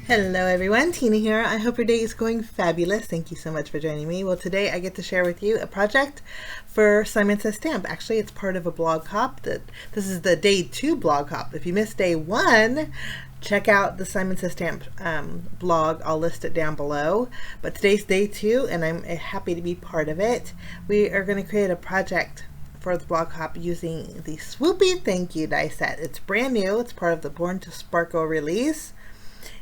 Hello everyone, Tina here. I hope your day is going fabulous. Thank you so much for joining me. Well, today I get to share with you a project for Simon Says Stamp. Actually, it's part of a blog hop. This is the day 2 blog hop. If you missed day 1, check out the Simon Says Stamp blog. I'll list it down below. But today's day 2 and I'm happy to be part of it. We are going to create a project for the blog hop using the Swoopy thank you die set. It's brand new. It's part of the Born to Sparkle release.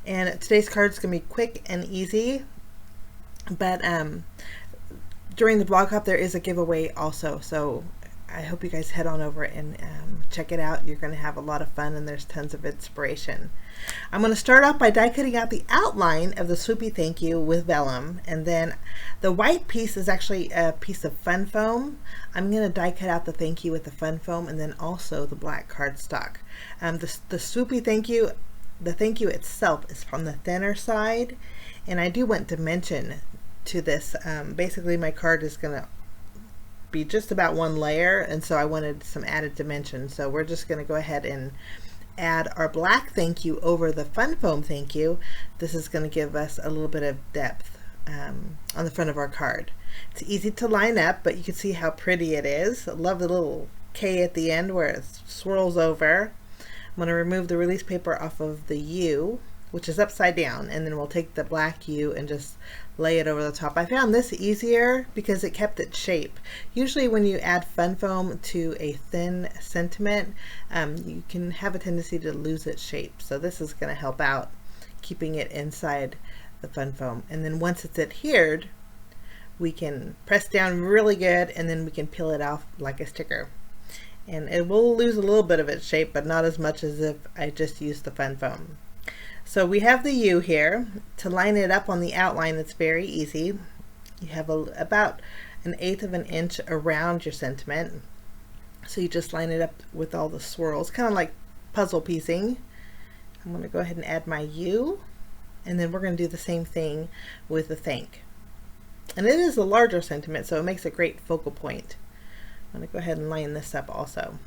And today's card is going to be quick and easy, but during the blog hop there is a giveaway also, so I hope you guys head on over and check it out. You're going to have a lot of fun and there's tons of inspiration. I'm going to start off by die cutting out the outline of the Swoopy thank you with vellum, and then the white piece is actually a piece of fun foam. I'm going to die cut out the thank you with the fun foam and then also the black cardstock. The Swoopy thank you, the thank you itself is from the thinner side, and I do want dimension to this. Basically my card is going to be just about 1 layer, and so I wanted some added dimension. So we're just going to go ahead and add our black thank you over the fun foam thank you. This is going to give us a little bit of depth on the front of our card. It's easy to line up, but you can see how pretty it is. I love the little K at the end where it swirls over. I'm going to remove the release paper off of the U, which is upside down, and then we'll take the black U and just lay it over the top. I found this easier because it kept its shape. Usually when you add fun foam to a thin sentiment, you can have a tendency to lose its shape. So this is going to help out keeping it inside the fun foam. And then once it's adhered, we can press down really good and then we can peel it off like a sticker. And it will lose a little bit of its shape, but not as much as if I just used the fun foam. So we have the U here. To line it up on the outline, it's very easy. You have about 1/8 of an inch around your sentiment. So you just line it up with all the swirls, kind of like puzzle piecing. I'm going to go ahead and add my U, and then we're going to do the same thing with the thank. And it is a larger sentiment, so it makes a great focal point. I'm going to go ahead and line this up also.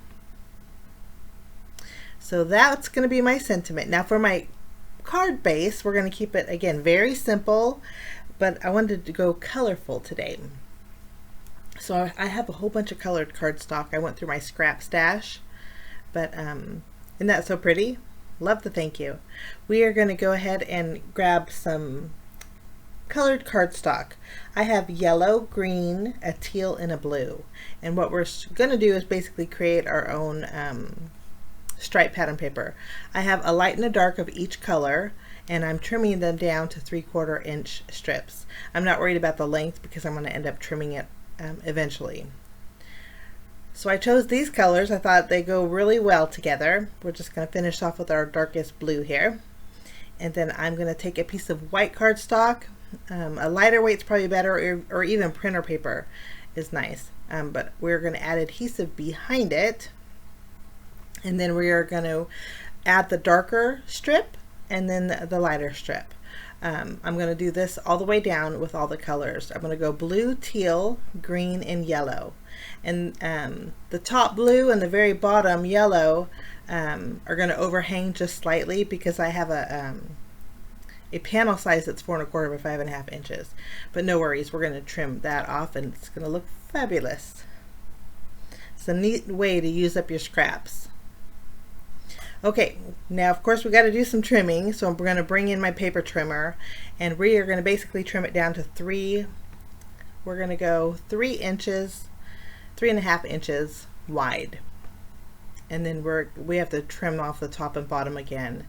So that's going to be my sentiment. Now for my card base, we're going to keep it again very simple, but I wanted to go colorful today. So I have a whole bunch of colored cardstock. I went through my scrap stash, but isn't that so pretty? Love the thank you. We are going to go ahead and grab some colored cardstock. I have yellow, green, a teal, and a blue. And what we're going to do is basically create our own stripe pattern paper. I have a light and a dark of each color, and I'm trimming them down to 3/4 inch strips. I'm not worried about the length because I'm going to end up trimming it eventually. So I chose these colors. I thought they go really well together. We're just going to finish off with our darkest blue here. And then I'm going to take a piece of white cardstock. A lighter weight's probably better, or even printer paper is nice. But we're going to add adhesive behind it, and then we are going to add the darker strip and then the lighter strip. I'm going to do this all the way down with all the colors. I'm going to go blue, teal, green, and yellow. And the top blue and the very bottom yellow are going to overhang just slightly because I have a panel size that's 4 1/4 by 5 1/2 inches. But no worries, we're going to trim that off and it's going to look fabulous. It's a neat way to use up your scraps. Okay, now of course we got to do some trimming, so we're going to bring in my paper trimmer and we are going to basically trim it down to 3. We're going to go 3 inches, 3 1/2 inches wide. And then we have to trim off the top and bottom again.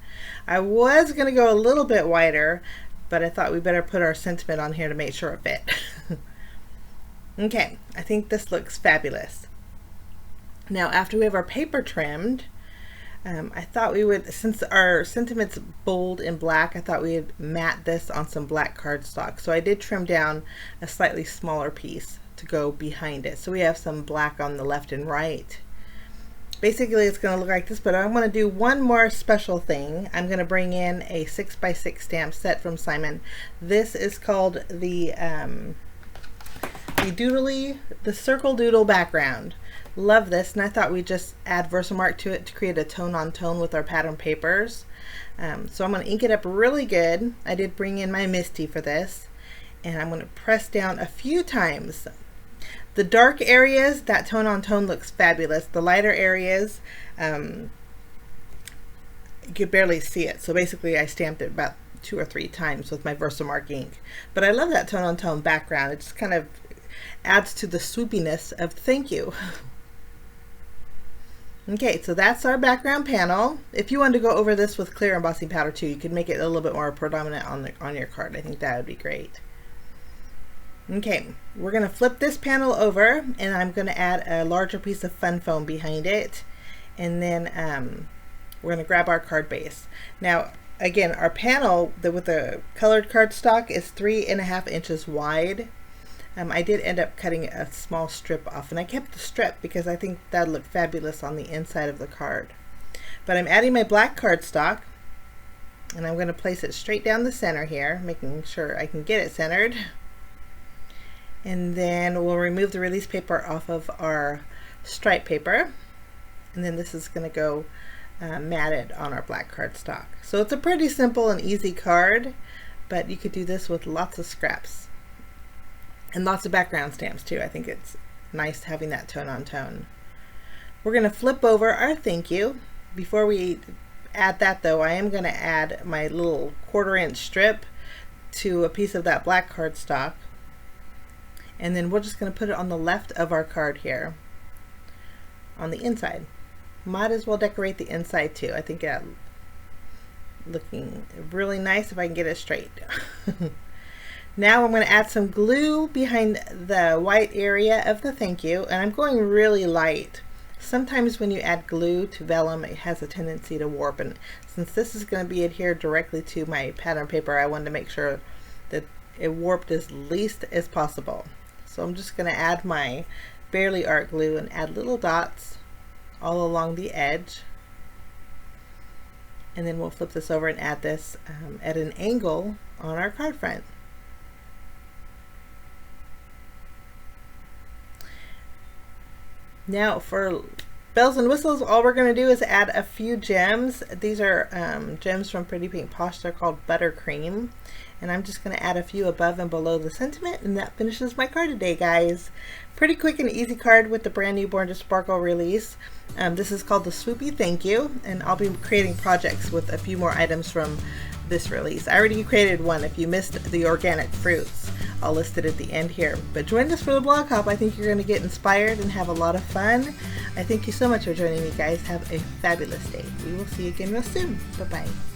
I was going to go a little bit wider, but I thought we better put our sentiment on here to make sure it fit. Okay, I think this looks fabulous. Now after we have our paper trimmed, I thought we would, since our sentiment's bold in black, I thought we would mat this on some black cardstock. So I did trim down a slightly smaller piece to go behind it. So we have some black on the left and right. Basically it's going to look like this, but I'm going to do one more special thing. I'm going to bring in a 6x6 stamp set from Simon. This is called the Doodle, the Circle Doodle background. Love this, and I thought we'd just add Versamark to it to create a tone on tone with our pattern papers. So I'm going to ink it up really good. I did bring in my Misty for this, and I'm going to press down a few times. The dark areas, that tone on tone looks fabulous. The lighter areas, you could barely see it. So basically I stamped it about 2 or 3 times with my Versamark ink. But I love that tone on tone background. It just kind of adds to the swoopiness of thank you. Okay, so that's our background panel. If you wanted to go over this with clear embossing powder too, you could make it a little bit more predominant on your card. I think that would be great. Okay, we're going to flip this panel over, and I'm going to add a larger piece of fun foam behind it, and then we're going to grab our card base. Now again, our panel with the colored cardstock is 3.5 inches wide. I did end up cutting a small strip off, and I kept the strip because I think that'd look fabulous on the inside of the card. But I'm adding my black cardstock, and I'm going to place it straight down the center here, making sure I can get it centered. And then we'll remove the release paper off of our stripe paper, and then this is going to go matted on our black cardstock. So it's a pretty simple and easy card, but you could do this with lots of scraps. And lots of background stamps too. I think it's nice having that tone on tone. We're going to flip over our thank you. Before we add that though, I am going to add my little 1/4 inch strip to a piece of that black cardstock. And then we're just going to put it on the left of our card here, on the inside. Might as well decorate the inside too. I think that looking really nice if I can get it straight. Now I'm going to add some glue behind the white area of the thank you, and I'm going really light. Sometimes when you add glue to vellum, it has a tendency to warp, and since this is going to be adhered directly to my pattern paper, I wanted to make sure that it warped as least as possible. So I'm just going to add my Barely Art glue and add little dots all along the edge. And then we'll flip this over and add this at an angle on our card front. Now for bells and whistles, all we're going to do is add a few gems. These are gems from Pretty Pink Posh. They're called Buttercream. And I'm just going to add a few above and below the sentiment, and that finishes my card today, guys. Pretty quick and easy card with the brand new Born to Sparkle release. This is called the Swoopy Thank You, and I'll be creating projects with a few more items from this release. I already created one. If you missed the organic fruits, I'll list it at the end here. But join us for the blog hop. I think you're going to get inspired and have a lot of fun. I thank you so much for joining me, guys. Have a fabulous day. We will see you again real soon. Bye-bye.